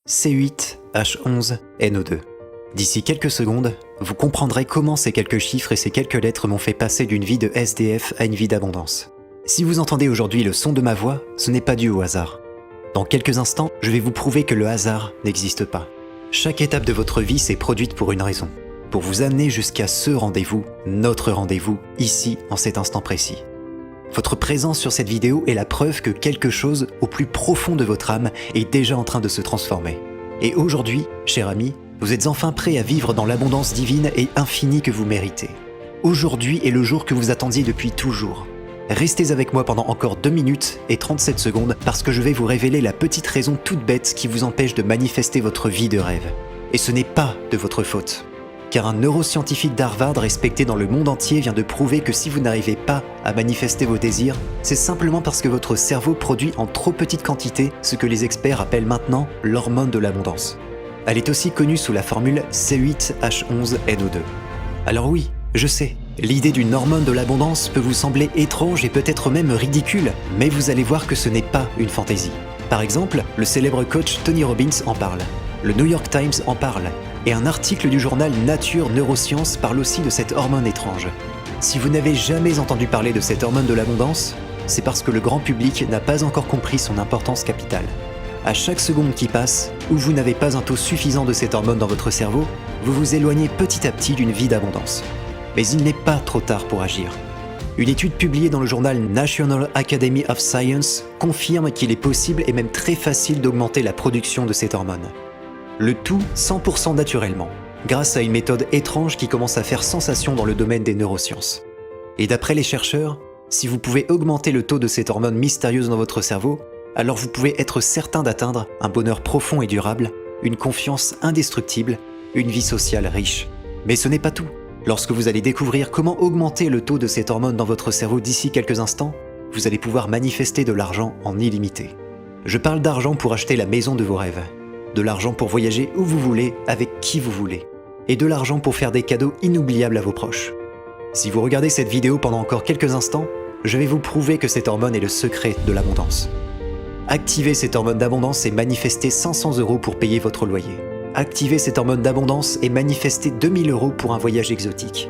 C8H11NO2. D'ici quelques secondes, vous comprendrez comment ces quelques chiffres et ces quelques lettres m'ont fait passer d'une vie de SDF à une vie d'abondance. Si vous entendez aujourd'hui le son de ma voix, ce n'est pas dû au hasard. Dans quelques instants, je vais vous prouver que le hasard n'existe pas. Chaque étape de votre vie s'est produite pour une raison, pour vous amener jusqu'à ce rendez-vous, notre rendez-vous, ici, en cet instant précis. Votre présence sur cette vidéo est la preuve que quelque chose au plus profond de votre âme est déjà en train de se transformer. Et aujourd'hui, cher ami, vous êtes enfin prêt à vivre dans l'abondance divine et infinie que vous méritez. Aujourd'hui est le jour que vous attendiez depuis toujours. Restez avec moi pendant encore 2 minutes et 37 secondes parce que je vais vous révéler la petite raison toute bête qui vous empêche de manifester votre vie de rêve. Et ce n'est pas de votre faute. Car un neuroscientifique d'Harvard respecté dans le monde entier vient de prouver que si vous n'arrivez pas à manifester vos désirs, c'est simplement parce que votre cerveau produit en trop petite quantité ce que les experts appellent maintenant l'hormone de l'abondance. Elle est aussi connue sous la formule C8H11NO2. Alors oui, je sais, l'idée d'une hormone de l'abondance peut vous sembler étrange et peut-être même ridicule, mais vous allez voir que ce n'est pas une fantaisie. Par exemple, le célèbre coach Tony Robbins en parle, le New York Times en parle, et un article du journal Nature Neurosciences parle aussi de cette hormone étrange. Si vous n'avez jamais entendu parler de cette hormone de l'abondance, c'est parce que le grand public n'a pas encore compris son importance capitale. À chaque seconde qui passe, où vous n'avez pas un taux suffisant de cette hormone dans votre cerveau, vous vous éloignez petit à petit d'une vie d'abondance. Mais il n'est pas trop tard pour agir. Une étude publiée dans le journal National Academy of Science confirme qu'il est possible et même très facile d'augmenter la production de cette hormone. Le tout 100% naturellement, grâce à une méthode étrange qui commence à faire sensation dans le domaine des neurosciences. Et d'après les chercheurs, si vous pouvez augmenter le taux de cette hormone mystérieuse dans votre cerveau, alors vous pouvez être certain d'atteindre un bonheur profond et durable, une confiance indestructible, une vie sociale riche. Mais ce n'est pas tout. Lorsque vous allez découvrir comment augmenter le taux de cette hormone dans votre cerveau d'ici quelques instants, vous allez pouvoir manifester de l'argent en illimité. Je parle d'argent pour acheter la maison de vos rêves, de l'argent pour voyager où vous voulez, avec qui vous voulez, et de l'argent pour faire des cadeaux inoubliables à vos proches. Si vous regardez cette vidéo pendant encore quelques instants, je vais vous prouver que cette hormone est le secret de l'abondance. Activez cette hormone d'abondance et manifestez 500 € pour payer votre loyer. Activez cette hormone d'abondance et manifestez 2000 € pour un voyage exotique.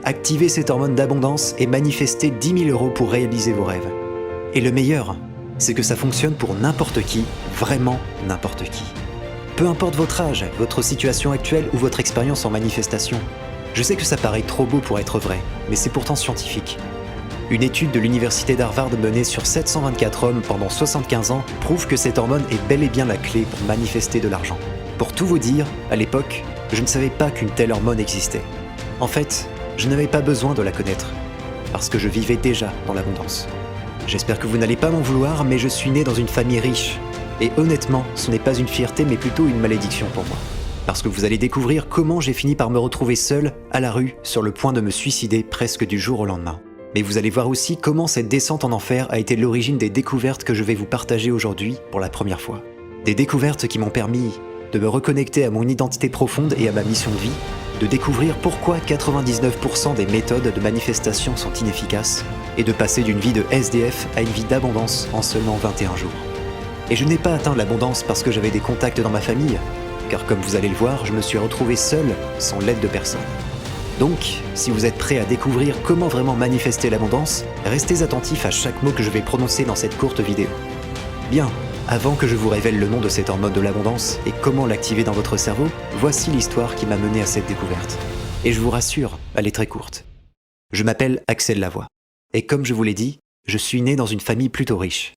Activez cette hormone d'abondance et manifestez 10 000 € pour réaliser vos rêves. Et le meilleur, c'est que ça fonctionne pour n'importe qui, vraiment n'importe qui. Peu importe votre âge, votre situation actuelle ou votre expérience en manifestation. Je sais que ça paraît trop beau pour être vrai, mais c'est pourtant scientifique. Une étude de l'université d'Harvard menée sur 724 hommes pendant 75 ans prouve que cette hormone est bel et bien la clé pour manifester de l'argent. Pour tout vous dire, à l'époque, je ne savais pas qu'une telle hormone existait. En fait, je n'avais pas besoin de la connaître, parce que je vivais déjà dans l'abondance. J'espère que vous n'allez pas m'en vouloir, mais je suis né dans une famille riche. Et honnêtement, ce n'est pas une fierté, mais plutôt une malédiction pour moi. Parce que vous allez découvrir comment j'ai fini par me retrouver seul, à la rue, sur le point de me suicider presque du jour au lendemain. Mais vous allez voir aussi comment cette descente en enfer a été l'origine des découvertes que je vais vous partager aujourd'hui pour la première fois. Des découvertes qui m'ont permis de me reconnecter à mon identité profonde et à ma mission de vie, de découvrir pourquoi 99% des méthodes de manifestation sont inefficaces, et de passer d'une vie de SDF à une vie d'abondance en seulement 21 jours. Et je n'ai pas atteint l'abondance parce que j'avais des contacts dans ma famille, car comme vous allez le voir, je me suis retrouvé seul, sans l'aide de personne. Donc, si vous êtes prêt à découvrir comment vraiment manifester l'abondance, restez attentifs à chaque mot que je vais prononcer dans cette courte vidéo. Bien, avant que je vous révèle le nom de cette hormone de l'abondance et comment l'activer dans votre cerveau, voici l'histoire qui m'a mené à cette découverte. Et je vous rassure, elle est très courte. Je m'appelle Axel Lavoie. Et comme je vous l'ai dit, je suis né dans une famille plutôt riche.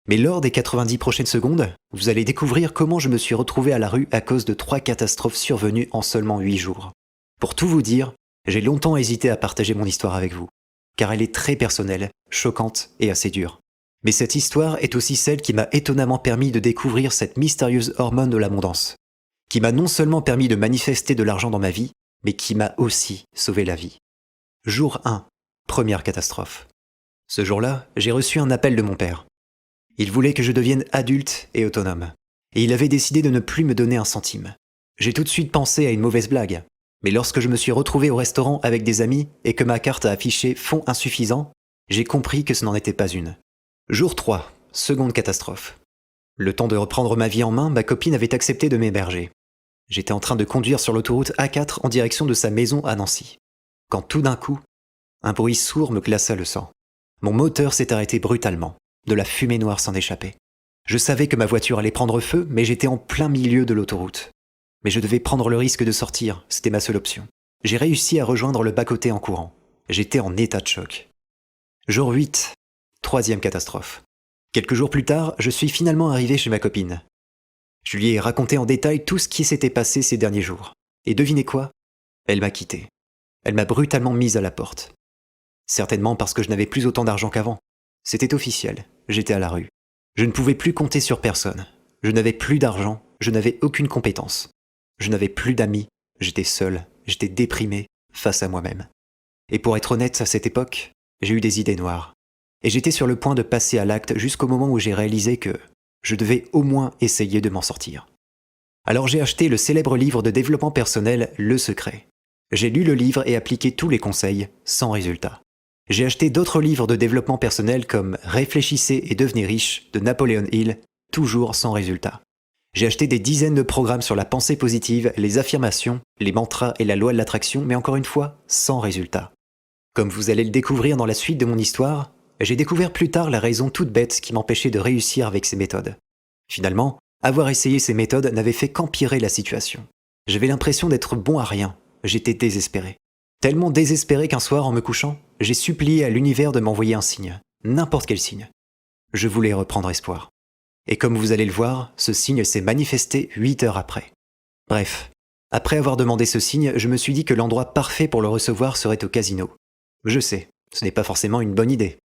Mais lors des 90 prochaines secondes, vous allez découvrir comment je me suis retrouvé à la rue à cause de 3 catastrophes survenues en seulement 8 jours. Pour tout vous dire, j'ai longtemps hésité à partager mon histoire avec vous, car elle est très personnelle, choquante et assez dure. Mais cette histoire est aussi celle qui m'a étonnamment permis de découvrir cette mystérieuse hormone de l'abondance, qui m'a non seulement permis de manifester de l'argent dans ma vie, mais qui m'a aussi sauvé la vie. Jour 1, première catastrophe. Ce jour-là, j'ai reçu un appel de mon père. Il voulait que je devienne adulte et autonome, et il avait décidé de ne plus me donner un centime. J'ai tout de suite pensé à une mauvaise blague, mais lorsque je me suis retrouvé au restaurant avec des amis et que ma carte a affiché fonds insuffisants, j'ai compris que ce n'en était pas une. Jour 3, seconde catastrophe. Le temps de reprendre ma vie en main, ma copine avait accepté de m'héberger. J'étais en train de conduire sur l'autoroute A4 en direction de sa maison à Nancy. Quand tout d'un coup, un bruit sourd me glaça le sang. Mon moteur s'est arrêté brutalement. De la fumée noire s'en échappait. Je savais que ma voiture allait prendre feu, mais j'étais en plein milieu de l'autoroute. Mais je devais prendre le risque de sortir, c'était ma seule option. J'ai réussi à rejoindre le bas-côté en courant. J'étais en état de choc. Jour 8, troisième catastrophe. Quelques jours plus tard, je suis finalement arrivé chez ma copine. Je lui ai raconté en détail tout ce qui s'était passé ces derniers jours. Et devinez quoi ? Elle m'a quitté. Elle m'a brutalement mise à la porte. Certainement parce que je n'avais plus autant d'argent qu'avant. C'était officiel, j'étais à la rue. Je ne pouvais plus compter sur personne. Je n'avais plus d'argent, je n'avais aucune compétence. Je n'avais plus d'amis, j'étais seul, j'étais déprimé face à moi-même. Et pour être honnête, à cette époque, j'ai eu des idées noires. Et j'étais sur le point de passer à l'acte jusqu'au moment où j'ai réalisé que je devais au moins essayer de m'en sortir. Alors j'ai acheté le célèbre livre de développement personnel Le Secret. J'ai lu le livre et appliqué tous les conseils, sans résultat. J'ai acheté d'autres livres de développement personnel comme Réfléchissez et devenez riche de Napoléon Hill, toujours sans résultat. J'ai acheté des dizaines de programmes sur la pensée positive, les affirmations, les mantras et la loi de l'attraction, mais encore une fois, sans résultat. Comme vous allez le découvrir dans la suite de mon histoire, j'ai découvert plus tard la raison toute bête qui m'empêchait de réussir avec ces méthodes. Finalement, avoir essayé ces méthodes n'avait fait qu'empirer la situation. J'avais l'impression d'être bon à rien, j'étais désespéré. Tellement désespéré qu'un soir, en me couchant, j'ai supplié à l'univers de m'envoyer un signe, n'importe quel signe. Je voulais reprendre espoir. Et comme vous allez le voir, ce signe s'est manifesté 8 heures après. Bref, après avoir demandé ce signe, je me suis dit que l'endroit parfait pour le recevoir serait au casino. Je sais, ce n'est pas forcément une bonne idée.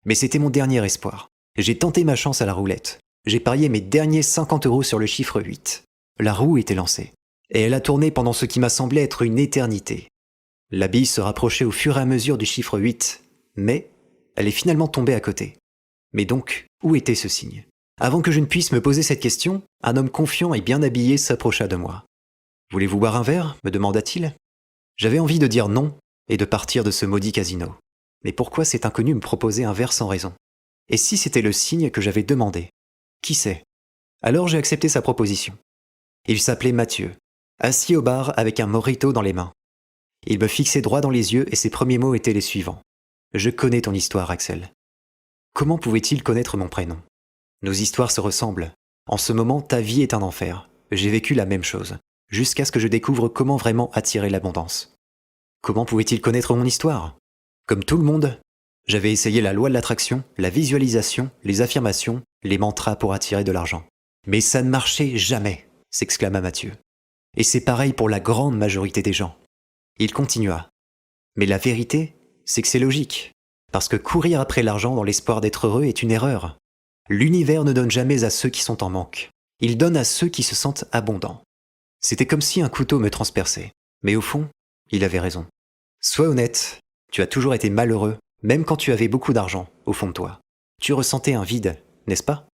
Mais c'était mon dernier espoir. J'ai tenté ma chance à la roulette. J'ai parié mes derniers 50 € sur le chiffre 8. La roue était lancée. Et elle a tourné pendant ce qui m'a semblé être une éternité. La bille se rapprochait au fur et à mesure du chiffre 8, mais elle est finalement tombée à côté. Mais donc, où était ce signe ? Avant que je ne puisse me poser cette question, un homme confiant et bien habillé s'approcha de moi. « Voulez-vous boire un verre ?» me demanda-t-il. J'avais envie de dire non et de partir de ce maudit casino. Mais pourquoi cet inconnu me proposait un verre sans raison ? Et si c'était le signe que j'avais demandé ? Qui sait ? Alors j'ai accepté sa proposition. Il s'appelait Mathieu, assis au bar avec un mojito dans les mains. Il me fixait droit dans les yeux et ses premiers mots étaient les suivants. « Je connais ton histoire, Axel. » Comment pouvait-il connaître mon prénom ? Nos histoires se ressemblent. En ce moment, ta vie est un enfer. J'ai vécu la même chose, jusqu'à ce que je découvre comment vraiment attirer l'abondance. Comment pouvait-il connaître mon histoire ? Comme tout le monde, j'avais essayé la loi de l'attraction, la visualisation, les affirmations, les mantras pour attirer de l'argent. Mais ça ne marchait jamais, s'exclama Mathieu. Et c'est pareil pour la grande majorité des gens. Il continua. Mais la vérité, c'est que c'est logique. Parce que courir après l'argent dans l'espoir d'être heureux est une erreur. L'univers ne donne jamais à ceux qui sont en manque. Il donne à ceux qui se sentent abondants. C'était comme si un couteau me transperçait. Mais au fond, il avait raison. Sois honnête, tu as toujours été malheureux, même quand tu avais beaucoup d'argent, au fond de toi. Tu ressentais un vide, n'est-ce pas ?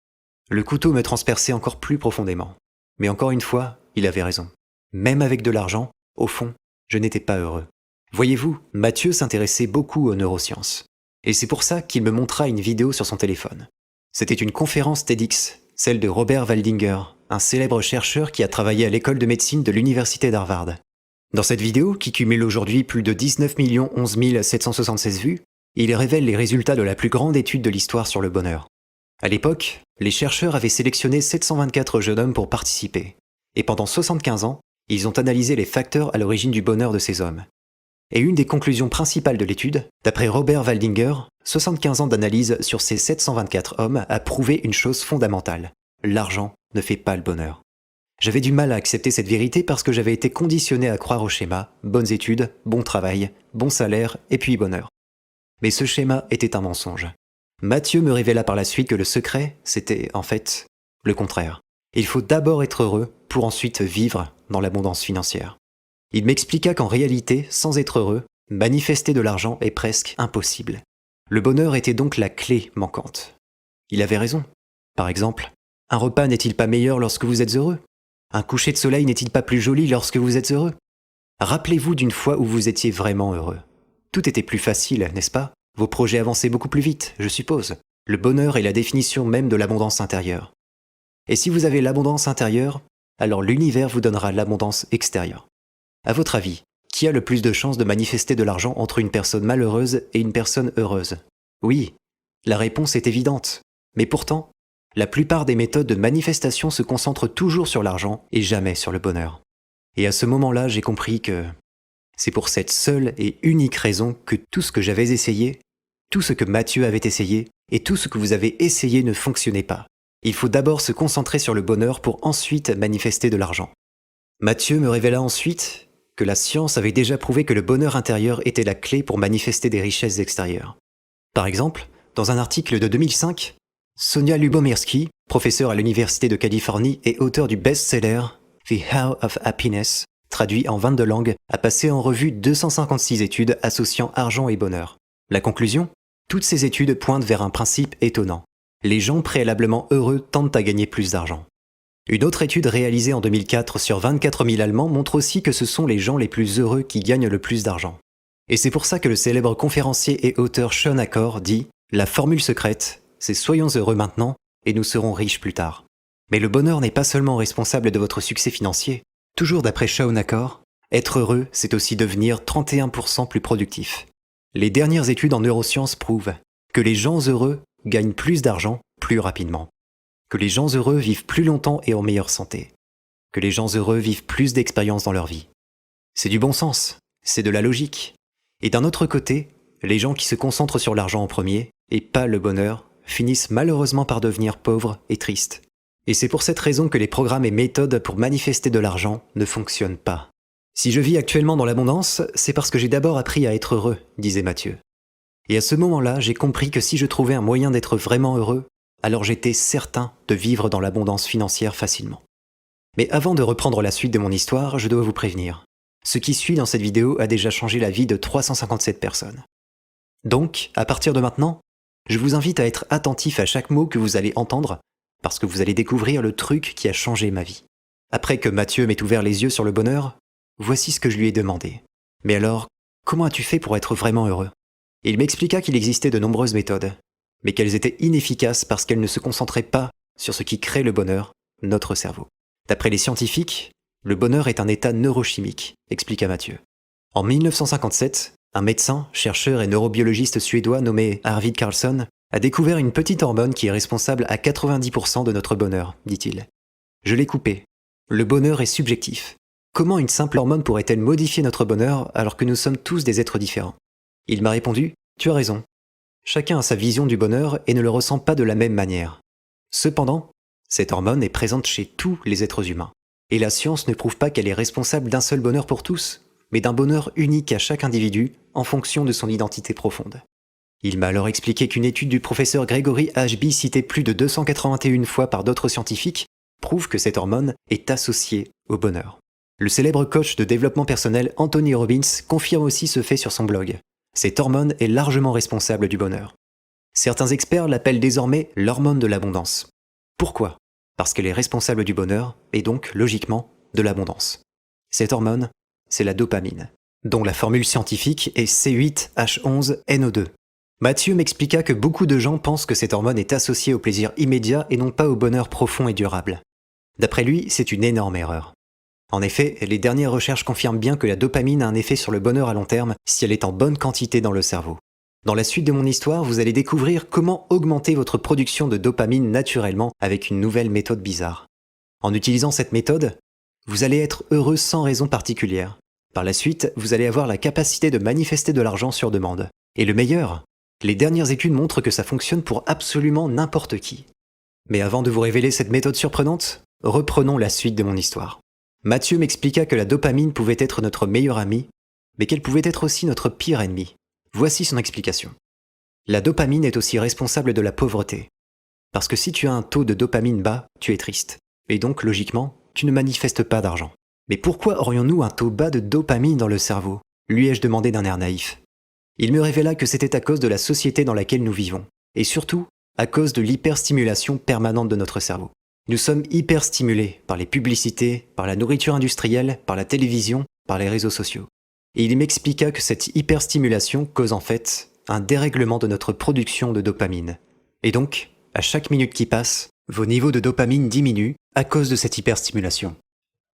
Le couteau me transperçait encore plus profondément. Mais encore une fois, il avait raison. Même avec de l'argent, au fond, je n'étais pas heureux. Voyez-vous, Mathieu s'intéressait beaucoup aux neurosciences. Et c'est pour ça qu'il me montra une vidéo sur son téléphone. C'était une conférence TEDx, celle de Robert Waldinger, un célèbre chercheur qui a travaillé à l'école de médecine de l'université d'Harvard. Dans cette vidéo, qui cumule aujourd'hui plus de 19 11 776 vues, il révèle les résultats de la plus grande étude de l'histoire sur le bonheur. À l'époque, les chercheurs avaient sélectionné 724 jeunes hommes pour participer. Et pendant 75 ans, ils ont analysé les facteurs à l'origine du bonheur de ces hommes. Et une des conclusions principales de l'étude, d'après Robert Waldinger, 75 ans d'analyse sur ces 724 hommes a prouvé une chose fondamentale. L'argent ne fait pas le bonheur. J'avais du mal à accepter cette vérité parce que j'avais été conditionné à croire au schéma « bonnes études, bon travail, bon salaire et puis bonheur ». Mais ce schéma était un mensonge. Mathieu me révéla par la suite que le secret, c'était, en fait, le contraire. Il faut d'abord être heureux pour ensuite vivre dans l'abondance financière. Il m'expliqua qu'en réalité, sans être heureux, manifester de l'argent est presque impossible. Le bonheur était donc la clé manquante. Il avait raison. Par exemple, un repas n'est-il pas meilleur lorsque vous êtes heureux ? Un coucher de soleil n'est-il pas plus joli lorsque vous êtes heureux ? Rappelez-vous d'une fois où vous étiez vraiment heureux. Tout était plus facile, n'est-ce pas ? Vos projets avançaient beaucoup plus vite, je suppose. Le bonheur est la définition même de l'abondance intérieure. Et si vous avez l'abondance intérieure, alors l'univers vous donnera l'abondance extérieure. À votre avis, qui a le plus de chances de manifester de l'argent entre une personne malheureuse et une personne heureuse? Oui, la réponse est évidente. Mais pourtant, la plupart des méthodes de manifestation se concentrent toujours sur l'argent et jamais sur le bonheur. Et à ce moment-là, j'ai compris que c'est pour cette seule et unique raison que tout ce que j'avais essayé, tout ce que Mathieu avait essayé et tout ce que vous avez essayé ne fonctionnait pas. Il faut d'abord se concentrer sur le bonheur pour ensuite manifester de l'argent. Mathieu me révéla ensuite que la science avait déjà prouvé que le bonheur intérieur était la clé pour manifester des richesses extérieures. Par exemple, dans un article de 2005, Sonia Lubomirski, professeure à l'Université de Californie et auteure du best-seller The How of Happiness, traduit en 22 langues, a passé en revue 256 études associant argent et bonheur. La conclusion? Toutes ces études pointent vers un principe étonnant. Les gens préalablement heureux tendent à gagner plus d'argent. Une autre étude réalisée en 2004 sur 24 000 Allemands montre aussi que ce sont les gens les plus heureux qui gagnent le plus d'argent. Et c'est pour ça que le célèbre conférencier et auteur Shawn Achor dit « La formule secrète, c'est soyons heureux maintenant et nous serons riches plus tard ». Mais le bonheur n'est pas seulement responsable de votre succès financier. Toujours d'après Shawn Achor, être heureux, c'est aussi devenir 31% plus productif. Les dernières études en neurosciences prouvent que les gens heureux gagnent plus d'argent plus rapidement. Que les gens heureux vivent plus longtemps et en meilleure santé. Que les gens heureux vivent plus d'expériences dans leur vie. C'est du bon sens, c'est de la logique. Et d'un autre côté, les gens qui se concentrent sur l'argent en premier, et pas le bonheur, finissent malheureusement par devenir pauvres et tristes. Et c'est pour cette raison que les programmes et méthodes pour manifester de l'argent ne fonctionnent pas. Si je vis actuellement dans l'abondance, c'est parce que j'ai d'abord appris à être heureux, disait Mathieu. Et à ce moment-là, j'ai compris que si je trouvais un moyen d'être vraiment heureux, alors j'étais certain de vivre dans l'abondance financière facilement. Mais avant de reprendre la suite de mon histoire, je dois vous prévenir. Ce qui suit dans cette vidéo a déjà changé la vie de 357 personnes. Donc, à partir de maintenant, je vous invite à être attentif à chaque mot que vous allez entendre, parce que vous allez découvrir le truc qui a changé ma vie. Après que Mathieu m'ait ouvert les yeux sur le bonheur, voici ce que je lui ai demandé. Mais alors, comment as-tu fait pour être vraiment heureux? Il m'expliqua qu'il existait de nombreuses méthodes, mais qu'elles étaient inefficaces parce qu'elles ne se concentraient pas sur ce qui crée le bonheur, notre cerveau. D'après les scientifiques, le bonheur est un état neurochimique, expliqua Mathieu. En 1957, un médecin, chercheur et neurobiologiste suédois nommé Arvid Carlsson a découvert une petite hormone qui est responsable à 90% de notre bonheur, dit-il. Je l'ai coupé. Le bonheur est subjectif. Comment une simple hormone pourrait-elle modifier notre bonheur alors que nous sommes tous des êtres différents? Il m'a répondu, tu as raison. Chacun a sa vision du bonheur et ne le ressent pas de la même manière. Cependant, cette hormone est présente chez tous les êtres humains. Et la science ne prouve pas qu'elle est responsable d'un seul bonheur pour tous, mais d'un bonheur unique à chaque individu en fonction de son identité profonde. Il m'a alors expliqué qu'une étude du professeur Gregory Ashby citée plus de 281 fois par d'autres scientifiques prouve que cette hormone est associée au bonheur. Le célèbre coach de développement personnel Anthony Robbins confirme aussi ce fait sur son blog. Cette hormone est largement responsable du bonheur. Certains experts l'appellent désormais l'hormone de l'abondance. Pourquoi? Parce qu'elle est responsable du bonheur et donc, logiquement, de l'abondance. Cette hormone, c'est la dopamine, dont la formule scientifique est C8H11NO2. Mathieu m'expliqua que beaucoup de gens pensent que cette hormone est associée au plaisir immédiat et non pas au bonheur profond et durable. D'après lui, c'est une énorme erreur. En effet, les dernières recherches confirment bien que la dopamine a un effet sur le bonheur à long terme si elle est en bonne quantité dans le cerveau. Dans la suite de mon histoire, vous allez découvrir comment augmenter votre production de dopamine naturellement avec une nouvelle méthode bizarre. En utilisant cette méthode, vous allez être heureux sans raison particulière. Par la suite, vous allez avoir la capacité de manifester de l'argent sur demande. Et le meilleur, les dernières études montrent que ça fonctionne pour absolument n'importe qui. Mais avant de vous révéler cette méthode surprenante, reprenons la suite de mon histoire. Mathieu m'expliqua que la dopamine pouvait être notre meilleur ami, mais qu'elle pouvait être aussi notre pire ennemi. Voici son explication. La dopamine est aussi responsable de la pauvreté. Parce que si tu as un taux de dopamine bas, tu es triste. Et donc, logiquement, tu ne manifestes pas d'argent. Mais pourquoi aurions-nous un taux bas de dopamine dans le cerveau? Lui ai-je demandé d'un air naïf. Il me révéla que c'était à cause de la société dans laquelle nous vivons. Et surtout, à cause de l'hyperstimulation permanente de notre cerveau. Nous sommes hyperstimulés par les publicités, par la nourriture industrielle, par la télévision, par les réseaux sociaux. Et il m'expliqua que cette hyperstimulation cause en fait un dérèglement de notre production de dopamine. Et donc, à chaque minute qui passe, Vos niveaux de dopamine diminuent à cause de cette hyperstimulation.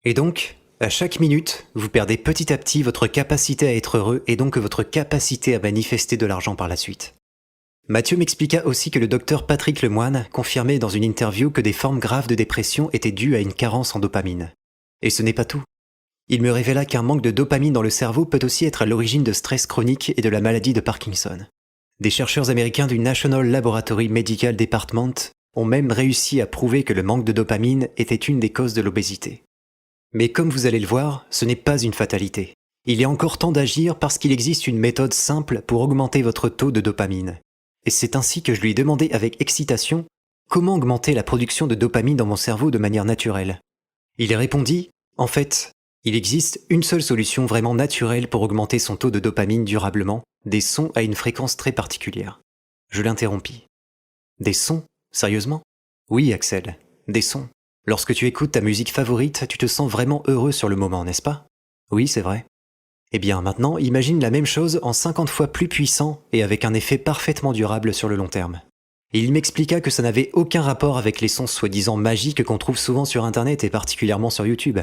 Et donc, à chaque minute, vous perdez petit à petit votre capacité à être heureux et donc votre capacité à manifester de l'argent par la suite. Mathieu m'expliqua aussi que le docteur Patrick Lemoine confirmait dans une interview que des formes graves de dépression étaient dues à une carence en dopamine. Et ce n'est pas tout. Il me révéla qu'un manque de dopamine dans le cerveau peut aussi être à l'origine de stress chronique et de la maladie de Parkinson. Des chercheurs américains du National Laboratory Medical Department ont même réussi à prouver que le manque de dopamine était une des causes de l'obésité. Mais comme vous allez le voir, ce n'est pas une fatalité. Il est encore temps d'agir parce qu'il existe une méthode simple pour augmenter votre taux de dopamine. Et c'est ainsi que je lui ai demandé avec excitation comment augmenter la production de dopamine dans mon cerveau de manière naturelle. Il répondit, en fait, il existe une seule solution vraiment naturelle pour augmenter son taux de dopamine durablement, des sons à une fréquence très particulière. Je l'interrompis. Des sons? Sérieusement? Oui, Axel, des sons. Lorsque tu écoutes ta musique favorite, tu te sens vraiment heureux sur le moment, n'est-ce pas? Oui, c'est vrai. Eh bien, maintenant, imagine la même chose en 50 fois plus puissant et avec un effet parfaitement durable sur le long terme. Et il m'expliqua que ça n'avait aucun rapport avec les sons soi-disant magiques qu'on trouve souvent sur Internet et particulièrement sur YouTube.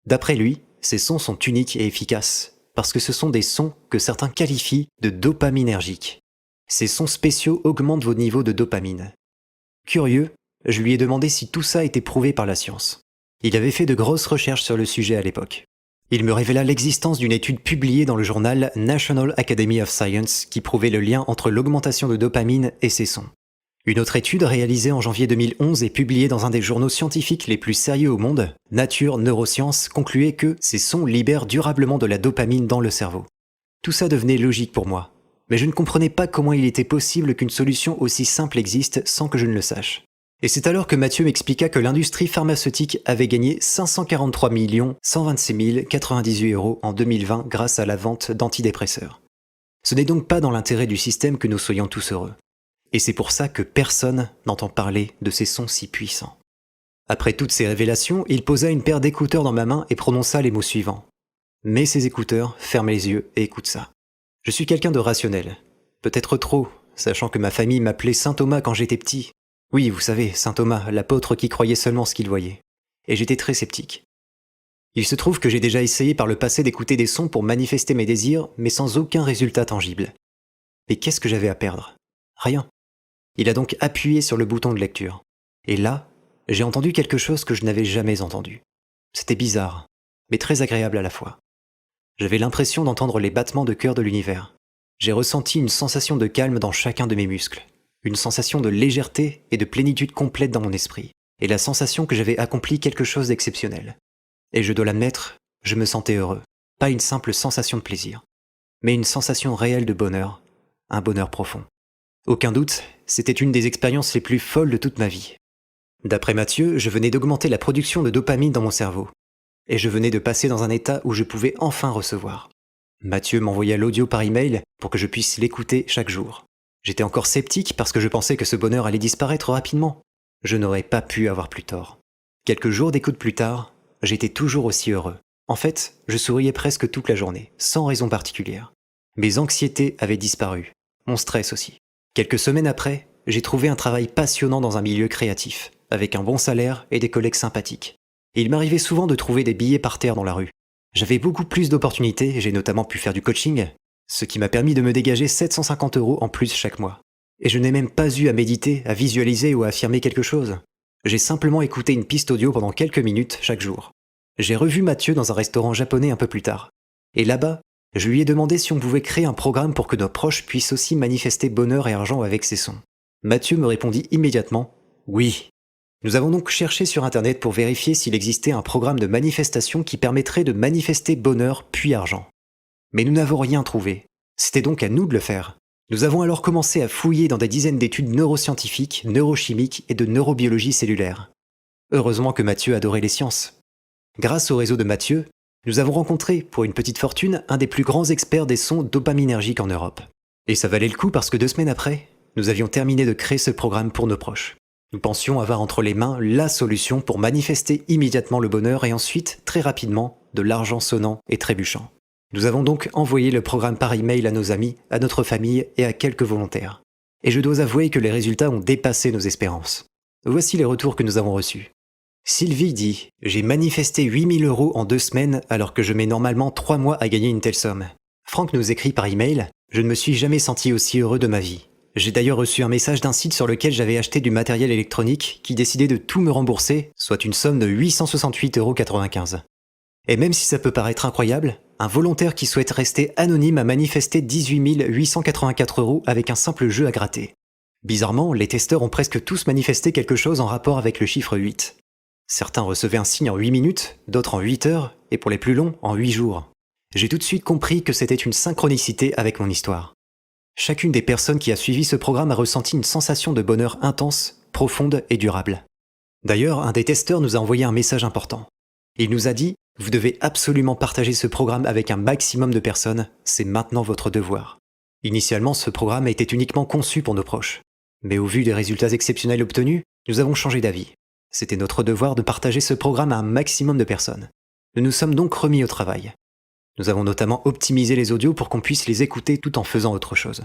D'après lui, ces sons sont uniques et efficaces, parce que ce sont des sons que certains qualifient de dopaminergiques. Ces sons spéciaux augmentent vos niveaux de dopamine. Curieux, je lui ai demandé si tout ça était prouvé par la science. Il avait fait de grosses recherches sur le sujet à l'époque. Il me révéla l'existence d'une étude publiée dans le journal National Academy of Science qui prouvait le lien entre l'augmentation de dopamine et ces sons. Une autre étude réalisée en janvier 2011 et publiée dans un des journaux scientifiques les plus sérieux au monde, Nature Neuroscience, concluait que ces sons libèrent durablement de la dopamine dans le cerveau. Tout ça devenait logique pour moi, mais je ne comprenais pas comment il était possible qu'une solution aussi simple existe sans que je ne le sache. Et c'est alors que Mathieu m'expliqua que l'industrie pharmaceutique avait gagné 543 126 098 € en 2020 grâce à la vente d'antidépresseurs. Ce n'est donc pas dans l'intérêt du système que nous soyons tous heureux. Et c'est pour ça que personne n'entend parler de ces sons si puissants. Après toutes ces révélations, il posa une paire d'écouteurs dans ma main et prononça les mots suivants. Mets ces écouteurs, ferme les yeux et écoute ça. Je suis quelqu'un de rationnel. Peut-être trop, sachant que ma famille m'appelait Saint Thomas quand j'étais petit. Oui, vous savez, Saint Thomas, l'apôtre qui croyait seulement ce qu'il voyait. Et j'étais très sceptique. Il se trouve que j'ai déjà essayé par le passé d'écouter des sons pour manifester mes désirs, mais sans aucun résultat tangible. Mais qu'est-ce que j'avais à perdre? Rien. Il a donc appuyé sur le bouton de lecture. Et là, j'ai entendu quelque chose que je n'avais jamais entendu. C'était bizarre, mais très agréable à la fois. J'avais l'impression d'entendre les battements de cœur de l'univers. J'ai ressenti une sensation de calme dans chacun de mes muscles. Une sensation de légèreté et de plénitude complète dans mon esprit, et la sensation que j'avais accompli quelque chose d'exceptionnel. Et je dois l'admettre, je me sentais heureux, pas une simple sensation de plaisir, mais une sensation réelle de bonheur, un bonheur profond. Aucun doute, c'était une des expériences les plus folles de toute ma vie. D'après Mathieu, je venais d'augmenter la production de dopamine dans mon cerveau, et je venais de passer dans un état où je pouvais enfin recevoir. Mathieu m'envoya l'audio par email pour que je puisse l'écouter chaque jour. J'étais encore sceptique parce que je pensais que ce bonheur allait disparaître rapidement. Je n'aurais pas pu avoir plus tort. Quelques jours d'écoute plus tard, j'étais toujours aussi heureux. En fait, je souriais presque toute la journée, sans raison particulière. Mes anxiétés avaient disparu, mon stress aussi. Quelques semaines après, j'ai trouvé un travail passionnant dans un milieu créatif, avec un bon salaire et des collègues sympathiques. Et il m'arrivait souvent de trouver des billets par terre dans la rue. J'avais beaucoup plus d'opportunités, j'ai notamment pu faire du coaching, ce qui m'a permis de me dégager 750 € en plus chaque mois. Et je n'ai même pas eu à méditer, à visualiser ou à affirmer quelque chose. J'ai simplement écouté une piste audio pendant quelques minutes chaque jour. J'ai revu Mathieu dans un restaurant japonais un peu plus tard. Et là-bas, je lui ai demandé si on pouvait créer un programme pour que nos proches puissent aussi manifester bonheur et argent avec ces sons. Mathieu me répondit immédiatement « Oui ». Nous avons donc cherché sur Internet pour vérifier s'il existait un programme de manifestation qui permettrait de manifester bonheur puis argent. Mais nous n'avons rien trouvé. C'était donc à nous de le faire. Nous avons alors commencé à fouiller dans des dizaines d'études neuroscientifiques, neurochimiques et de neurobiologie cellulaire. Heureusement que Mathieu adorait les sciences. Grâce au réseau de Mathieu, nous avons rencontré, pour une petite fortune, un des plus grands experts des sons dopaminergiques en Europe. Et ça valait le coup parce que 2 semaines après, nous avions terminé de créer ce programme pour nos proches. Nous pensions avoir entre les mains la solution pour manifester immédiatement le bonheur et ensuite, très rapidement, de l'argent sonnant et trébuchant. Nous avons donc envoyé le programme par email à nos amis, à notre famille et à quelques volontaires. Et je dois avouer que les résultats ont dépassé nos espérances. Voici les retours que nous avons reçus. Sylvie dit « J'ai manifesté 8 000 € en 2 semaines alors que je mets normalement 3 mois à gagner une telle somme. » Franck nous écrit par email « Je ne me suis jamais senti aussi heureux de ma vie. J'ai d'ailleurs reçu un message d'un site sur lequel j'avais acheté du matériel électronique qui décidait de tout me rembourser, soit une somme de 868,95 €. Et même si ça peut paraître incroyable, un volontaire qui souhaite rester anonyme a manifesté 18 884 € avec un simple jeu à gratter. Bizarrement, les testeurs ont presque tous manifesté quelque chose en rapport avec le chiffre 8. Certains recevaient un signe en 8 minutes, d'autres en 8 heures, et pour les plus longs, en 8 jours. J'ai tout de suite compris que c'était une synchronicité avec mon histoire. Chacune des personnes qui a suivi ce programme a ressenti une sensation de bonheur intense, profonde et durable. D'ailleurs, un des testeurs nous a envoyé un message important. Il nous a dit « Vous devez absolument partager ce programme avec un maximum de personnes, c'est maintenant votre devoir. » Initialement, ce programme était uniquement conçu pour nos proches. Mais au vu des résultats exceptionnels obtenus, nous avons changé d'avis. C'était notre devoir de partager ce programme à un maximum de personnes. Nous nous sommes donc remis au travail. Nous avons notamment optimisé les audios pour qu'on puisse les écouter tout en faisant autre chose.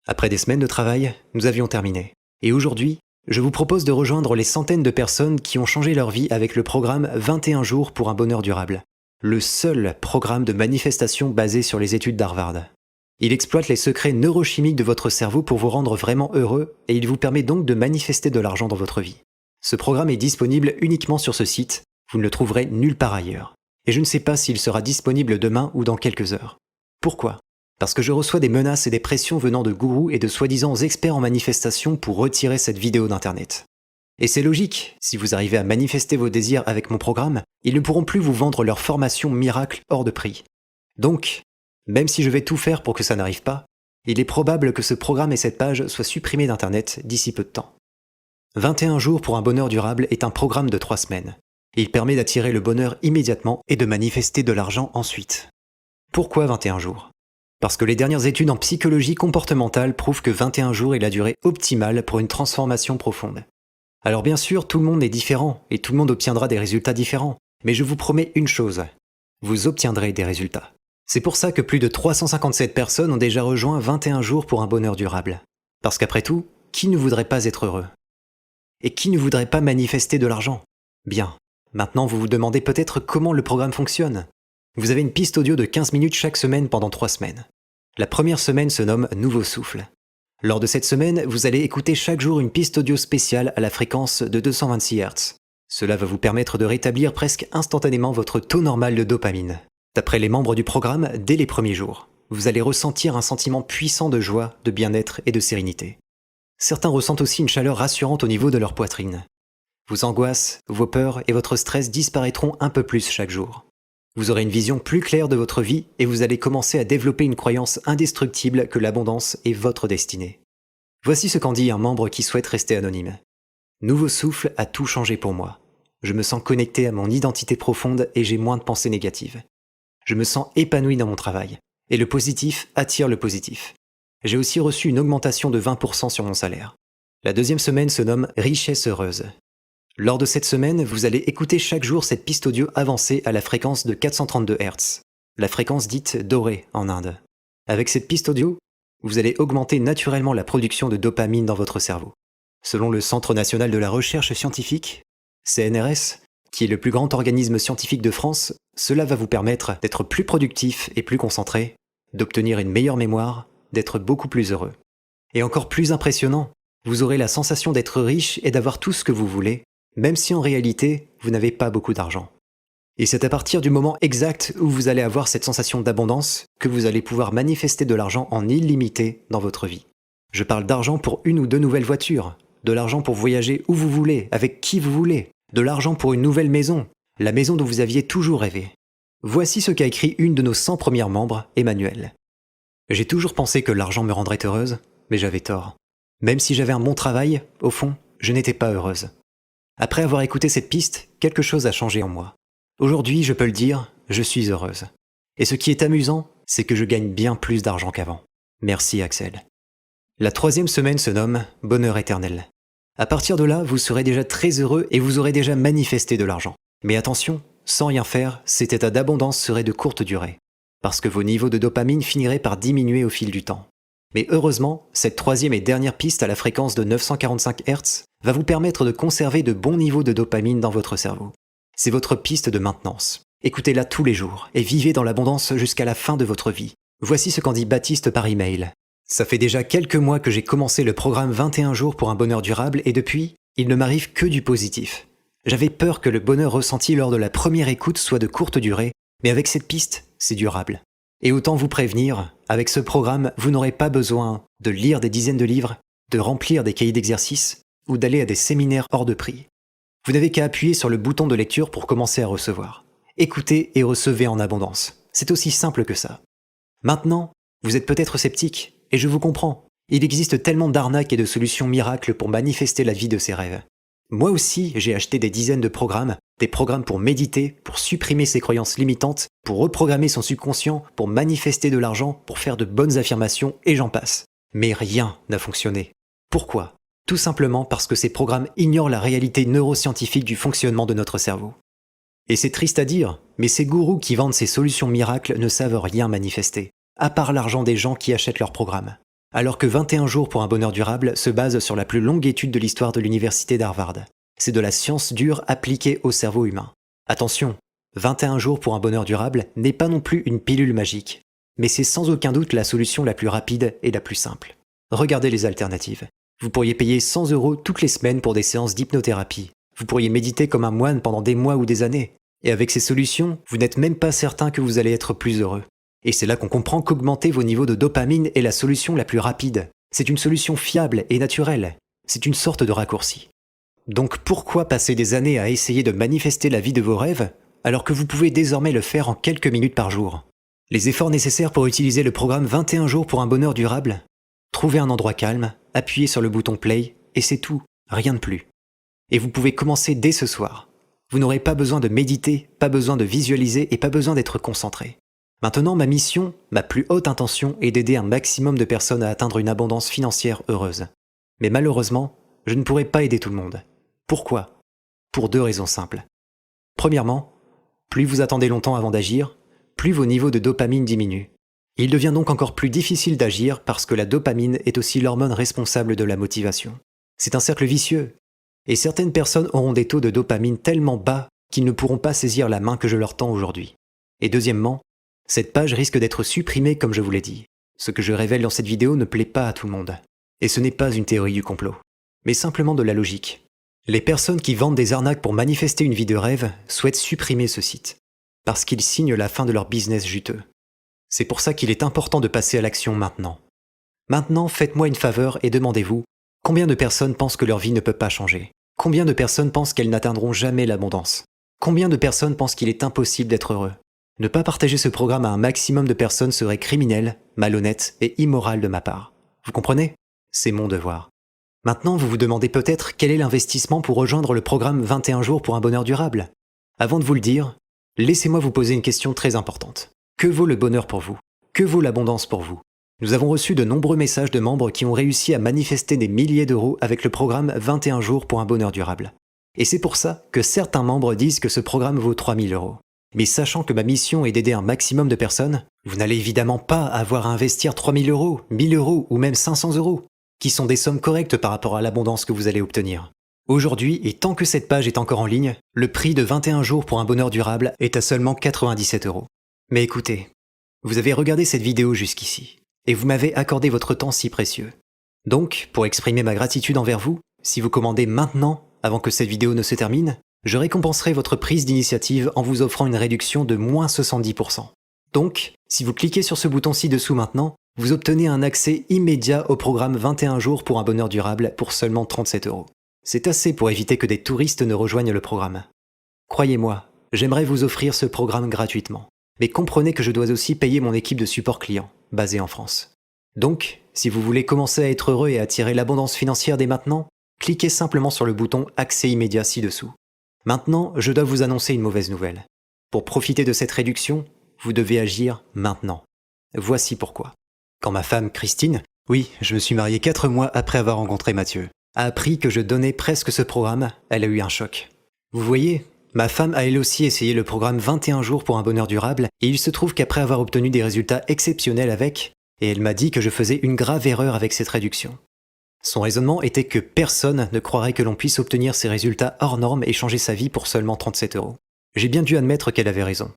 Après des semaines de travail, nous avions terminé. Et aujourd'hui, je vous propose de rejoindre les centaines de personnes qui ont changé leur vie avec le programme 21 jours pour un bonheur durable. Le seul programme de manifestation basé sur les études d'Harvard. Il exploite les secrets neurochimiques de votre cerveau pour vous rendre vraiment heureux et il vous permet donc de manifester de l'argent dans votre vie. Ce programme est disponible uniquement sur ce site, vous ne le trouverez nulle part ailleurs. Et je ne sais pas s'il sera disponible demain ou dans quelques heures. Pourquoi ? Parce que je reçois des menaces et des pressions venant de gourous et de soi-disant experts en manifestation pour retirer cette vidéo d'internet. Et c'est logique, si vous arrivez à manifester vos désirs avec mon programme, ils ne pourront plus vous vendre leur formation miracle hors de prix. Donc, même si je vais tout faire pour que ça n'arrive pas, il est probable que ce programme et cette page soient supprimés d'internet d'ici peu de temps. 21 jours pour un bonheur durable est un programme de 3 semaines. Il permet d'attirer le bonheur immédiatement et de manifester de l'argent ensuite. Pourquoi 21 jours ? Parce que les dernières études en psychologie comportementale prouvent que 21 jours est la durée optimale pour une transformation profonde. Alors bien sûr, tout le monde est différent et tout le monde obtiendra des résultats différents, mais je vous promets une chose, vous obtiendrez des résultats. C'est pour ça que plus de 357 personnes ont déjà rejoint 21 jours pour un bonheur durable. Parce qu'après tout, qui ne voudrait pas être heureux ? Et qui ne voudrait pas manifester de l'argent ? Bien. Maintenant, vous vous demandez peut-être comment le programme fonctionne. Vous avez une piste audio de 15 minutes chaque semaine pendant 3 semaines. La première semaine se nomme Nouveau Souffle. Lors de cette semaine, vous allez écouter chaque jour une piste audio spéciale à la fréquence de 226 Hz. Cela va vous permettre de rétablir presque instantanément votre taux normal de dopamine. D'après les membres du programme, dès les premiers jours, vous allez ressentir un sentiment puissant de joie, de bien-être et de sérénité. Certains ressentent aussi une chaleur rassurante au niveau de leur poitrine. Vos angoisses, vos peurs et votre stress disparaîtront un peu plus chaque jour. Vous aurez une vision plus claire de votre vie et vous allez commencer à développer une croyance indestructible que l'abondance est votre destinée. Voici ce qu'en dit un membre qui souhaite rester anonyme. Nouveau Souffle a tout changé pour moi. Je me sens connecté à mon identité profonde et j'ai moins de pensées négatives. Je me sens épanoui dans mon travail. Et le positif attire le positif. J'ai aussi reçu une augmentation de 20% sur mon salaire. La deuxième semaine se nomme Richesse heureuse. Lors de cette semaine, vous allez écouter chaque jour cette piste audio avancée à la fréquence de 432 Hz, la fréquence dite dorée en Inde. Avec cette piste audio, vous allez augmenter naturellement la production de dopamine dans votre cerveau. Selon le Centre national de la recherche scientifique, CNRS, qui est le plus grand organisme scientifique de France, cela va vous permettre d'être plus productif et plus concentré, d'obtenir une meilleure mémoire, d'être beaucoup plus heureux. Et encore plus impressionnant, vous aurez la sensation d'être riche et d'avoir tout ce que vous voulez, même si en réalité, vous n'avez pas beaucoup d'argent. Et c'est à partir du moment exact où vous allez avoir cette sensation d'abondance que vous allez pouvoir manifester de l'argent en illimité dans votre vie. Je parle d'argent pour 1 ou 2 nouvelles voitures, de l'argent pour voyager où vous voulez, avec qui vous voulez, de l'argent pour une nouvelle maison, la maison dont vous aviez toujours rêvé. Voici ce qu'a écrit une de nos 100 premières membres, Emmanuel. J'ai toujours pensé que l'argent me rendrait heureuse, mais j'avais tort. Même si j'avais un bon travail, au fond, je n'étais pas heureuse. Après avoir écouté cette piste, quelque chose a changé en moi. Aujourd'hui, je peux le dire, je suis heureuse. Et ce qui est amusant, c'est que je gagne bien plus d'argent qu'avant. Merci Axel. La 3e semaine se nomme Bonheur éternel. À partir de là, vous serez déjà très heureux et vous aurez déjà manifesté de l'argent. Mais attention, sans rien faire, cet état d'abondance serait de courte durée. Parce que vos niveaux de dopamine finiraient par diminuer au fil du temps. Mais heureusement, cette troisième et dernière piste à la fréquence de 945 Hz va vous permettre de conserver de bons niveaux de dopamine dans votre cerveau. C'est votre piste de maintenance. Écoutez-la tous les jours et vivez dans l'abondance jusqu'à la fin de votre vie. Voici ce qu'en dit Baptiste par email. Ça fait déjà quelques mois que j'ai commencé le programme 21 jours pour un bonheur durable et depuis, il ne m'arrive que du positif. J'avais peur que le bonheur ressenti lors de la première écoute soit de courte durée, mais avec cette piste, c'est durable. Et autant vous prévenir, avec ce programme, vous n'aurez pas besoin de lire des dizaines de livres, de remplir des cahiers d'exercices ou d'aller à des séminaires hors de prix. Vous n'avez qu'à appuyer sur le bouton de lecture pour commencer à recevoir. Écoutez et recevez en abondance. C'est aussi simple que ça. Maintenant, vous êtes peut-être sceptique, et je vous comprends. Il existe tellement d'arnaques et de solutions miracles pour manifester la vie de ses rêves. Moi aussi, j'ai acheté des dizaines de programmes, des programmes pour méditer, pour supprimer ses croyances limitantes, pour reprogrammer son subconscient, pour manifester de l'argent, pour faire de bonnes affirmations, et j'en passe. Mais rien n'a fonctionné. Pourquoi ? Tout simplement parce que ces programmes ignorent la réalité neuroscientifique du fonctionnement de notre cerveau. Et c'est triste à dire, mais ces gourous qui vendent ces solutions miracles ne savent rien manifester, à part l'argent des gens qui achètent leurs programmes. Alors que 21 jours pour un bonheur durable se base sur la plus longue étude de l'histoire de l'université d'Harvard. C'est de la science dure appliquée au cerveau humain. Attention, 21 jours pour un bonheur durable n'est pas non plus une pilule magique, mais c'est sans aucun doute la solution la plus rapide et la plus simple. Regardez les alternatives. Vous pourriez payer 100 € toutes les semaines pour des séances d'hypnothérapie. Vous pourriez méditer comme un moine pendant des mois ou des années. Et avec ces solutions, vous n'êtes même pas certain que vous allez être plus heureux. Et c'est là qu'on comprend qu'augmenter vos niveaux de dopamine est la solution la plus rapide. C'est une solution fiable et naturelle. C'est une sorte de raccourci. Donc pourquoi passer des années à essayer de manifester la vie de vos rêves, alors que vous pouvez désormais le faire en quelques minutes par jour ? Les efforts nécessaires pour utiliser le programme 21 jours pour un bonheur durable ? Trouvez un endroit calme, appuyez sur le bouton play, et c'est tout, rien de plus. Et vous pouvez commencer dès ce soir. Vous n'aurez pas besoin de méditer, pas besoin de visualiser et pas besoin d'être concentré. Maintenant, ma mission, ma plus haute intention est d'aider un maximum de personnes à atteindre une abondance financière heureuse. Mais malheureusement, je ne pourrai pas aider tout le monde. Pourquoi ? Pour 2 raisons simples. Premièrement, plus vous attendez longtemps avant d'agir, plus vos niveaux de dopamine diminuent. Il devient donc encore plus difficile d'agir parce que la dopamine est aussi l'hormone responsable de la motivation. C'est un cercle vicieux. Et certaines personnes auront des taux de dopamine tellement bas qu'ils ne pourront pas saisir la main que je leur tends aujourd'hui. Et deuxièmement, cette page risque d'être supprimée comme je vous l'ai dit. Ce que je révèle dans cette vidéo ne plaît pas à tout le monde. Et ce n'est pas une théorie du complot, mais simplement de la logique. Les personnes qui vendent des arnaques pour manifester une vie de rêve souhaitent supprimer ce site, parce qu'ils signent la fin de leur business juteux. C'est pour ça qu'il est important de passer à l'action maintenant. Maintenant, faites-moi une faveur et demandez-vous, combien de personnes pensent que leur vie ne peut pas changer ? Combien de personnes pensent qu'elles n'atteindront jamais l'abondance ? Combien de personnes pensent qu'il est impossible d'être heureux ? Ne pas partager ce programme à un maximum de personnes serait criminel, malhonnête et immoral de ma part. Vous comprenez ? C'est mon devoir. Maintenant, vous vous demandez peut-être quel est l'investissement pour rejoindre le programme 21 jours pour un bonheur durable. Avant de vous le dire, laissez-moi vous poser une question très importante. Que vaut le bonheur pour vous ? Que vaut l'abondance pour vous ? Nous avons reçu de nombreux messages de membres qui ont réussi à manifester des milliers d'euros avec le programme 21 jours pour un bonheur durable. Et c'est pour ça que certains membres disent que ce programme vaut 3000 €. Mais sachant que ma mission est d'aider un maximum de personnes, vous n'allez évidemment pas avoir à investir 3000 €, 1000 € ou même 500 €, qui sont des sommes correctes par rapport à l'abondance que vous allez obtenir. Aujourd'hui, et tant que cette page est encore en ligne, le prix de 21 jours pour un bonheur durable est à seulement 97 €. Mais écoutez, vous avez regardé cette vidéo jusqu'ici, et vous m'avez accordé votre temps si précieux. Donc, pour exprimer ma gratitude envers vous, si vous commandez maintenant, avant que cette vidéo ne se termine, je récompenserai votre prise d'initiative en vous offrant une réduction de moins 70%. Donc, si vous cliquez sur ce bouton ci-dessous maintenant, vous obtenez un accès immédiat au programme 21 jours pour un bonheur durable pour seulement 37 €. C'est assez pour éviter que des touristes ne rejoignent le programme. Croyez-moi, j'aimerais vous offrir ce programme gratuitement. Mais comprenez que je dois aussi payer mon équipe de support client, basée en France. Donc, si vous voulez commencer à être heureux et attirer l'abondance financière dès maintenant, cliquez simplement sur le bouton « Accès immédiat » ci-dessous. Maintenant, je dois vous annoncer une mauvaise nouvelle. Pour profiter de cette réduction, vous devez agir maintenant. Voici pourquoi. Quand ma femme, Christine, oui, je me suis marié 4 mois après avoir rencontré Mathieu, a appris que je donnais presque ce programme, elle a eu un choc. Vous voyez, ma femme a elle aussi essayé le programme 21 jours pour un bonheur durable et il se trouve qu'après avoir obtenu des résultats exceptionnels avec, Et elle m'a dit que je faisais une grave erreur avec cette réduction. Son raisonnement était que personne ne croirait que l'on puisse obtenir ces résultats hors normes et changer sa vie pour seulement 37 €. J'ai bien dû admettre qu'elle avait raison.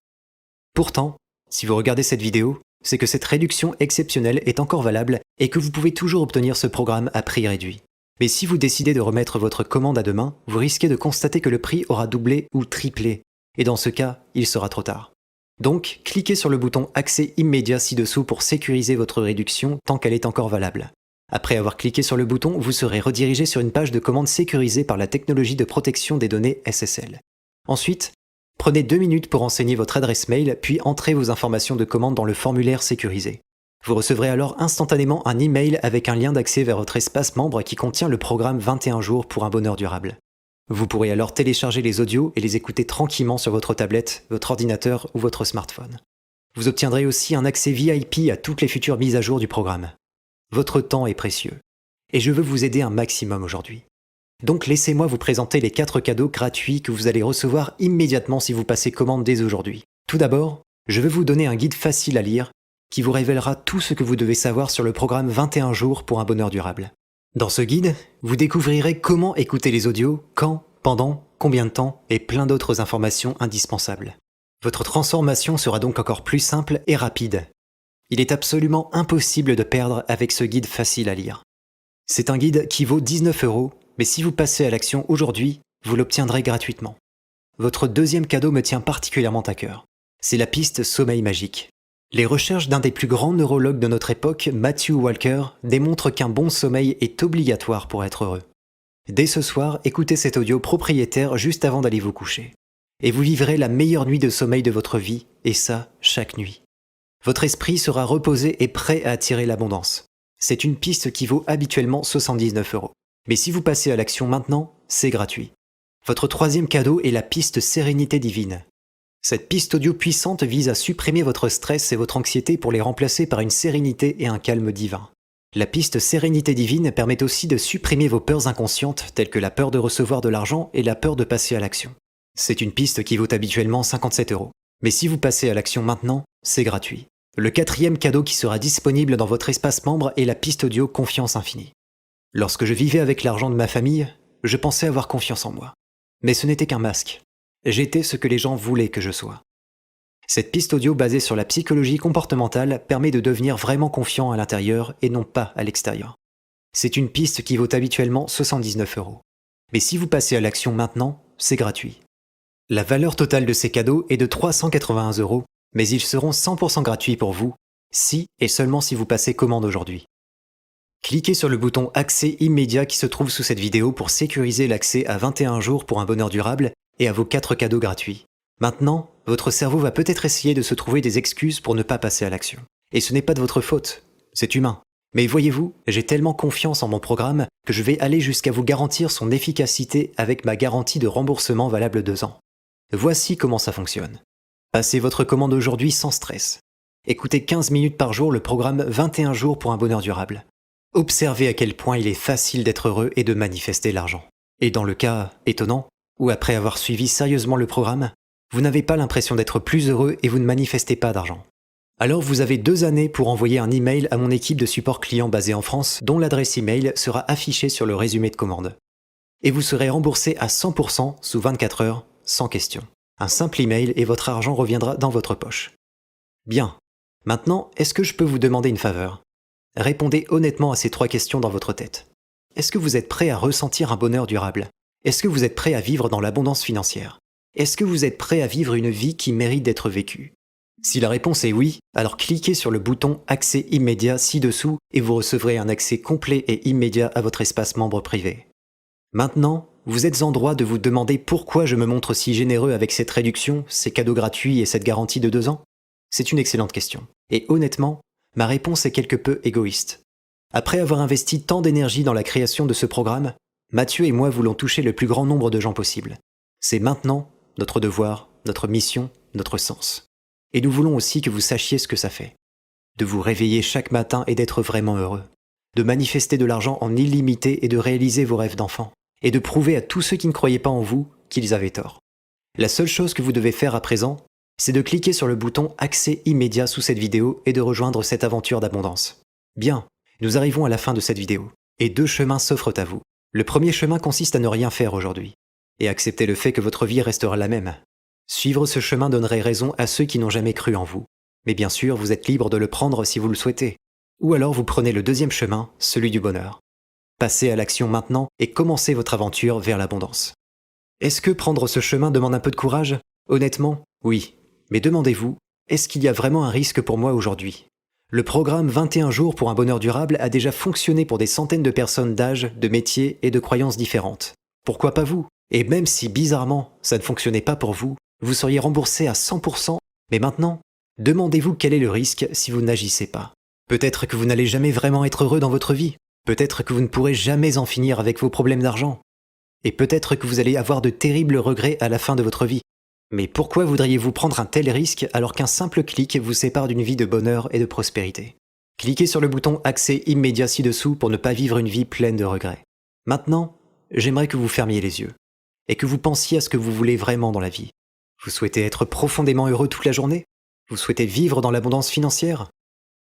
Pourtant, si vous regardez cette vidéo, c'est que cette réduction exceptionnelle est encore valable et que vous pouvez toujours obtenir ce programme à prix réduit. Mais si vous décidez de remettre votre commande à demain, vous risquez de constater que le prix aura doublé ou triplé, et dans ce cas, il sera trop tard. Donc, cliquez sur le bouton Accès immédiat ci-dessous pour sécuriser votre réduction tant qu'elle est encore valable. Après avoir cliqué sur le bouton, vous serez redirigé sur une page de commande sécurisée par la technologie de protection des données SSL. Ensuite, prenez 2 minutes pour renseigner votre adresse mail, puis entrez vos informations de commande dans le formulaire sécurisé. Vous recevrez alors instantanément un email avec un lien d'accès vers votre espace membre qui contient le programme 21 jours pour un bonheur durable. Vous pourrez alors télécharger les audios et les écouter tranquillement sur votre tablette, votre ordinateur ou votre smartphone. Vous obtiendrez aussi un accès VIP à toutes les futures mises à jour du programme. Votre temps est précieux, et je veux vous aider un maximum aujourd'hui. Donc laissez-moi vous présenter les 4 cadeaux gratuits que vous allez recevoir immédiatement si vous passez commande dès aujourd'hui. Tout d'abord, je veux vous donner un guide facile à lire qui vous révélera tout ce que vous devez savoir sur le programme 21 jours pour un bonheur durable. Dans ce guide, vous découvrirez comment écouter les audios, quand, pendant, combien de temps et plein d'autres informations indispensables. Votre transformation sera donc encore plus simple et rapide. Il est absolument impossible de perdre avec ce guide facile à lire. C'est un guide qui vaut 19 €, mais si vous passez à l'action aujourd'hui, vous l'obtiendrez gratuitement. Votre deuxième cadeau me tient particulièrement à cœur. C'est la piste Sommeil magique. Les recherches d'un des plus grands neurologues de notre époque, Matthew Walker, démontrent qu'un bon sommeil est obligatoire pour être heureux. Dès ce soir, écoutez cet audio propriétaire juste avant d'aller vous coucher. Et vous vivrez la meilleure nuit de sommeil de votre vie, et ça, chaque nuit. Votre esprit sera reposé et prêt à attirer l'abondance. C'est une piste qui vaut habituellement 79 €. Mais si vous passez à l'action maintenant, c'est gratuit. Votre troisième cadeau est la piste Sérénité divine. Cette piste audio puissante vise à supprimer votre stress et votre anxiété pour les remplacer par une sérénité et un calme divin. La piste Sérénité divine permet aussi de supprimer vos peurs inconscientes telles que la peur de recevoir de l'argent et la peur de passer à l'action. C'est une piste qui vaut habituellement 57 €. Mais si vous passez à l'action maintenant, c'est gratuit. Le quatrième cadeau qui sera disponible dans votre espace membre est la piste audio Confiance infinie. Lorsque je vivais avec l'argent de ma famille, je pensais avoir confiance en moi. Mais ce n'était qu'un masque. J'étais ce que les gens voulaient que je sois. Cette piste audio basée sur la psychologie comportementale permet de devenir vraiment confiant à l'intérieur et non pas à l'extérieur. C'est une piste qui vaut habituellement 79 €. Mais si vous passez à l'action maintenant, c'est gratuit. La valeur totale de ces cadeaux est de 381 €, mais ils seront 100% gratuits pour vous, si et seulement si vous passez commande aujourd'hui. Cliquez sur le bouton Accès immédiat qui se trouve sous cette vidéo pour sécuriser l'accès à 21 jours pour un bonheur durable et à vos 4 cadeaux gratuits. Maintenant, votre cerveau va peut-être essayer de se trouver des excuses pour ne pas passer à l'action. Et ce n'est pas de votre faute, c'est humain. Mais voyez-vous, j'ai tellement confiance en mon programme que je vais aller jusqu'à vous garantir son efficacité avec ma garantie de remboursement valable 2 ans. Voici comment ça fonctionne. Passez votre commande aujourd'hui sans stress. Écoutez 15 minutes par jour le programme 21 jours pour un bonheur durable. Observez à quel point il est facile d'être heureux et de manifester l'argent. Et dans le cas étonnant, où après avoir suivi sérieusement le programme, vous n'avez pas l'impression d'être plus heureux et vous ne manifestez pas d'argent. Alors vous avez 2 années pour envoyer un email à mon équipe de support client basée en France, dont l'adresse email sera affichée sur le résumé de commande. Et vous serez remboursé à 100% sous 24 heures, sans question. Un simple email et votre argent reviendra dans votre poche. Bien. Maintenant, est-ce que je peux vous demander une faveur ? Répondez honnêtement à ces 3 questions dans votre tête. Est-ce que vous êtes prêt à ressentir un bonheur durable ? Est-ce que vous êtes prêt à vivre dans l'abondance financière ? Est-ce que vous êtes prêt à vivre une vie qui mérite d'être vécue ? Si la réponse est oui, alors cliquez sur le bouton Accès immédiat ci-dessous et vous recevrez un accès complet et immédiat à votre espace membre privé. Maintenant, vous êtes en droit de vous demander pourquoi je me montre si généreux avec cette réduction, ces cadeaux gratuits et cette garantie de 2 ans ? C'est une excellente question. Et honnêtement, ma réponse est quelque peu égoïste. Après avoir investi tant d'énergie dans la création de ce programme, Mathieu et moi voulons toucher le plus grand nombre de gens possible. C'est maintenant notre devoir, notre mission, notre sens. Et nous voulons aussi que vous sachiez ce que ça fait. De vous réveiller chaque matin et d'être vraiment heureux. De manifester de l'argent en illimité et de réaliser vos rêves d'enfant. Et de prouver à tous ceux qui ne croyaient pas en vous qu'ils avaient tort. La seule chose que vous devez faire à présent, c'est de cliquer sur le bouton Accès immédiat sous cette vidéo et de rejoindre cette aventure d'abondance. Bien, nous arrivons à la fin de cette vidéo, et 2 chemins s'offrent à vous. Le premier chemin consiste à ne rien faire aujourd'hui, et accepter le fait que votre vie restera la même. Suivre ce chemin donnerait raison à ceux qui n'ont jamais cru en vous. Mais bien sûr, vous êtes libre de le prendre si vous le souhaitez. Ou alors vous prenez le deuxième chemin, celui du bonheur. Passez à l'action maintenant et commencez votre aventure vers l'abondance. Est-ce que prendre ce chemin demande un peu de courage? Honnêtement, oui. Mais demandez-vous, est-ce qu'il y a vraiment un risque pour moi aujourd'hui? Le programme 21 jours pour un bonheur durable a déjà fonctionné pour des centaines de personnes d'âge, de métiers et de croyances différentes. Pourquoi pas vous? Et même si bizarrement, ça ne fonctionnait pas pour vous, vous seriez remboursé à 100%, mais maintenant, demandez-vous quel est le risque si vous n'agissez pas. Peut-être que vous n'allez jamais vraiment être heureux dans votre vie. Peut-être que vous ne pourrez jamais en finir avec vos problèmes d'argent. Et peut-être que vous allez avoir de terribles regrets à la fin de votre vie. Mais pourquoi voudriez-vous prendre un tel risque alors qu'un simple clic vous sépare d'une vie de bonheur et de prospérité? Cliquez sur le bouton Accès immédiat ci-dessous pour ne pas vivre une vie pleine de regrets. Maintenant, j'aimerais que vous fermiez les yeux et que vous pensiez à ce que vous voulez vraiment dans la vie. Vous souhaitez être profondément heureux toute la journée? Vous souhaitez vivre dans l'abondance financière?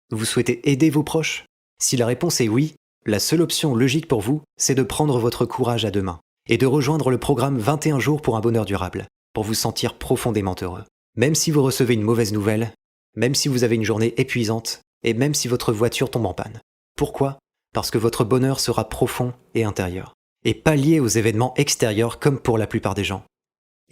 Vous souhaitez aider vos proches? Si la réponse est oui, la seule option logique pour vous, c'est de prendre votre courage à deux mains et de rejoindre le programme 21 jours pour un bonheur durable, pour vous sentir profondément heureux. Même si vous recevez une mauvaise nouvelle, même si vous avez une journée épuisante, et même si votre voiture tombe en panne. Pourquoi? Parce que votre bonheur sera profond et intérieur, et pas lié aux événements extérieurs comme pour la plupart des gens.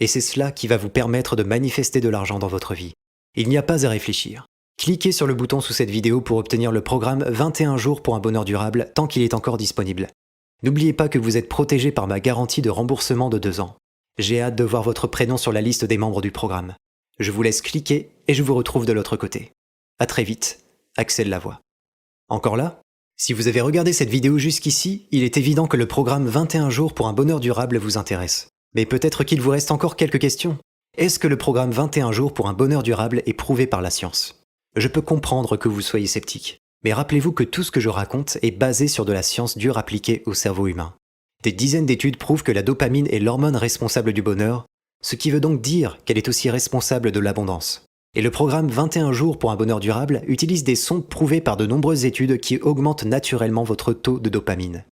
Et c'est cela qui va vous permettre de manifester de l'argent dans votre vie. Il n'y a pas à réfléchir. Cliquez sur le bouton sous cette vidéo pour obtenir le programme 21 jours pour un bonheur durable tant qu'il est encore disponible. N'oubliez pas que vous êtes protégé par ma garantie de remboursement de 2 ans. J'ai hâte de voir votre prénom sur la liste des membres du programme. Je vous laisse cliquer et je vous retrouve de l'autre côté. À très vite, Axel Lavoie. Encore là? Si vous avez regardé cette vidéo jusqu'ici, il est évident que le programme 21 jours pour un bonheur durable vous intéresse. Mais peut-être qu'il vous reste encore quelques questions. Est-ce que le programme 21 jours pour un bonheur durable est prouvé par la science? Je peux comprendre que vous soyez sceptique, mais rappelez-vous que tout ce que je raconte est basé sur de la science dure appliquée au cerveau humain. Des dizaines d'études prouvent que la dopamine est l'hormone responsable du bonheur, ce qui veut donc dire qu'elle est aussi responsable de l'abondance. Et le programme 21 jours pour un bonheur durable utilise des sons prouvés par de nombreuses études qui augmentent naturellement votre taux de dopamine.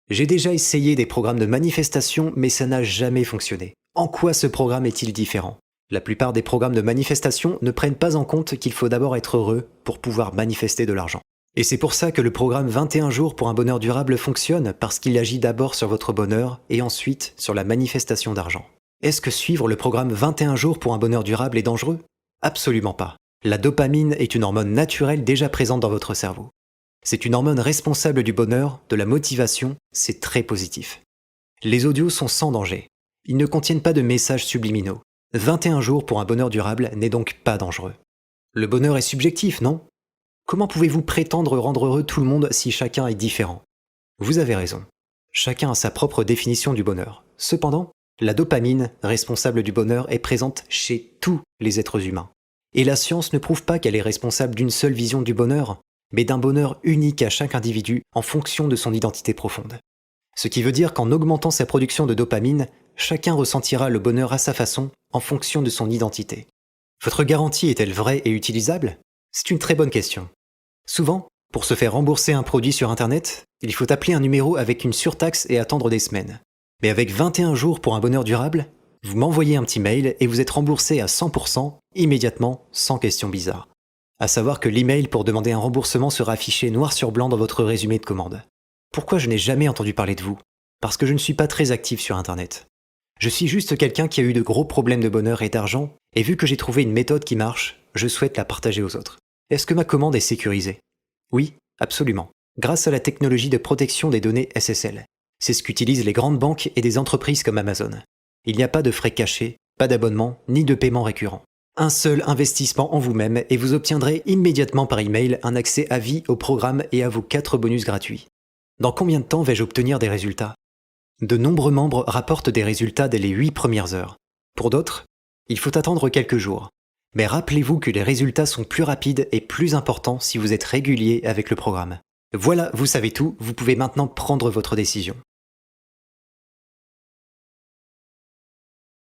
J'ai déjà essayé des programmes de manifestation, mais ça n'a jamais fonctionné. En quoi ce programme est-il différent? La plupart des programmes de manifestation ne prennent pas en compte qu'il faut d'abord être heureux pour pouvoir manifester de l'argent. Et c'est pour ça que le programme 21 jours pour un bonheur durable fonctionne, parce qu'il agit d'abord sur votre bonheur et ensuite sur la manifestation d'argent. Est-ce que suivre le programme 21 jours pour un bonheur durable est dangereux? Absolument pas. La dopamine est une hormone naturelle déjà présente dans votre cerveau. C'est une hormone responsable du bonheur, de la motivation, c'est très positif. Les audios sont sans danger. Ils ne contiennent pas de messages subliminaux. 21 jours pour un bonheur durable n'est donc pas dangereux. Le bonheur est subjectif, non? Comment pouvez-vous prétendre rendre heureux tout le monde si chacun est différent? Vous avez raison. Chacun a sa propre définition du bonheur. Cependant, la dopamine, responsable du bonheur, est présente chez tous les êtres humains. Et la science ne prouve pas qu'elle est responsable d'une seule vision du bonheur, mais d'un bonheur unique à chaque individu en fonction de son identité profonde. Ce qui veut dire qu'en augmentant sa production de dopamine, chacun ressentira le bonheur à sa façon en fonction de son identité. Votre garantie est-elle vraie et utilisable? C'est une très bonne question. Souvent, pour se faire rembourser un produit sur Internet, il faut appeler un numéro avec une surtaxe et attendre des semaines. Mais avec 21 jours pour un bonheur durable, vous m'envoyez un petit mail et vous êtes remboursé à 100% immédiatement, sans questions bizarres. À savoir que l'email pour demander un remboursement sera affiché noir sur blanc dans votre résumé de commande. Pourquoi je n'ai jamais entendu parler de vous? Parce que je ne suis pas très actif sur Internet. Je suis juste quelqu'un qui a eu de gros problèmes de bonheur et d'argent, et vu que j'ai trouvé une méthode qui marche, je souhaite la partager aux autres. Est-ce que ma commande est sécurisée? Oui, absolument. Grâce à la technologie de protection des données SSL. C'est ce qu'utilisent les grandes banques et des entreprises comme Amazon. Il n'y a pas de frais cachés, pas d'abonnement, ni de paiement récurrent. Un seul investissement en vous-même et vous obtiendrez immédiatement par email un accès à vie au programme et à vos 4 bonus gratuits. Dans combien de temps vais-je obtenir des résultats? De nombreux membres rapportent des résultats dès les 8 premières heures. Pour d'autres, il faut attendre quelques jours. Mais rappelez-vous que les résultats sont plus rapides et plus importants si vous êtes régulier avec le programme. Voilà, vous savez tout, vous pouvez maintenant prendre votre décision.